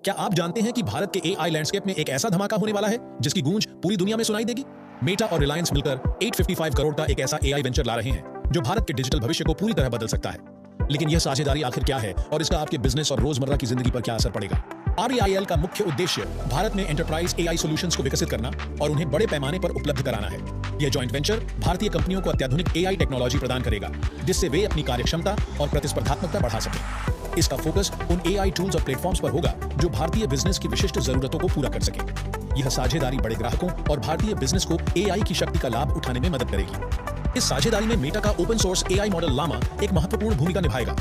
क्या आप जानते हैं कि भारत के एआई लैंडस्केप में एक ऐसा धमाका होने वाला है जिसकी गूंज पूरी दुनिया में सुनाई देगी? मेटा और रिलायंस मिलकर 855 करोड़ का एक ऐसा एआई वेंचर ला रहे हैं जो भारत के डिजिटल भविष्य को पूरी तरह बदल सकता है। लेकिन यह साझेदारी आखिर क्या है और इसका आपके बिजनेस और रोजमर्रा की जिंदगी पर क्या असर पड़ेगा? REIL का मुख्य उद्देश्य भारत में एंटरप्राइज एआई सॉल्यूशंस को विकसित करना और उन्हें बड़े पैमाने पर उपलब्ध कराना है। यह जॉइंट वेंचर भारतीय कंपनियों को अत्याधुनिक एआई टेक्नोलॉजी प्रदान करेगा जिससे वे अपनी कार्यक्षमता और प्रतिस्पर्धात्मकता बढ़ा सकें। इसका फोकस उन एआई टूल्स और प्लेटफॉर्म्स पर होगा जो भारतीय बिजनेस की विशिष्ट जरूरतों को पूरा कर सके। यह साझेदारी बड़े ग्राहकों और भारतीय बिजनेस को एआई की शक्ति का लाभ उठाने में मदद करेगी। इस साझेदारी में मेटा का open source AI model Llama एक महत्वपूर्ण भूमिका निभाएगा।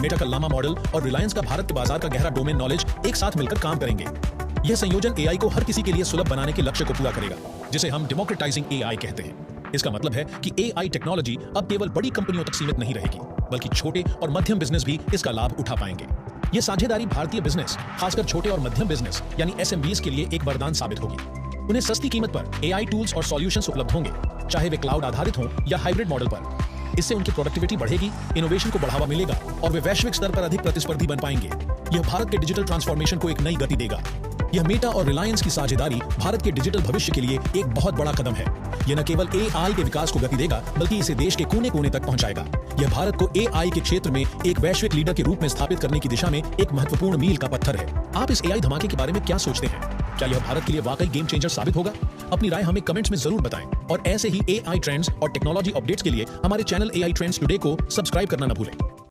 मेटा का लामा मॉडल और रिलायंस का भारत के बाजार का गहरा डोमेन नॉलेज एक साथ मिलकर काम करेंगे। यह संयोजन एआई को हर किसी के लिए सुलभ बनाने के लक्ष्य को पूरा करेगा, जिसे हम डेमोक्रेटाइजिंग एआई कहते हैं। इसका मतलब है कि एआई टेक्नोलॉजी अब केवल बड़ी कंपनियों तक सीमित नहीं रहेगी, बल्कि छोटे और मध्यम बिजनेस भी इसका लाभ उठा पाएंगे। यह साझेदारी भारतीय बिजनेस, खासकर छोटे और मध्यम बिजनेस यानी SMBs के लिए एक वरदान साबित होगी। उन्हें सस्ती कीमत पर एआई टूल्स और सॉल्यूशंस उपलब्ध होंगे, चाहे वे क्लाउड आधारित हों या हाइब्रिड मॉडल पर। इससे उनकी प्रोडक्टिविटी बढ़ेगी, इनोवेशन को बढ़ावा मिलेगा और वे वैश्विक स्तर पर अधिक प्रतिस्पर्धी बन पाएंगे। यह भारत के डिजिटल ट्रांसफॉर्मेशन को एक नई गति देगा। यह मेटा और रिलायंस की साझेदारी भारत के डिजिटल भविष्य के लिए एक बहुत बड़ा कदम है। यह न केवल एआई के विकास को गति देगा, बल्कि इसे देश के कोने कोने तक पहुंचाएगा। यह भारत को एआई के क्षेत्र में एक वैश्विक लीडर के रूप में स्थापित करने की दिशा में एक महत्वपूर्ण मील का पत्थर है। आप इस एआई धमाके के बारे में क्या सोचते हैं? क्या यह भारत के लिए वाकई गेम चेंजर साबित होगा? अपनी राय हमें कमेंट्स में जरूर बताएं और ऐसे ही एआई ट्रेंड्स और टेक्नोलॉजी अपडेट्स के लिए हमारे चैनल एआई ट्रेंड्स टुडे को सब्सक्राइब करना न भूलें।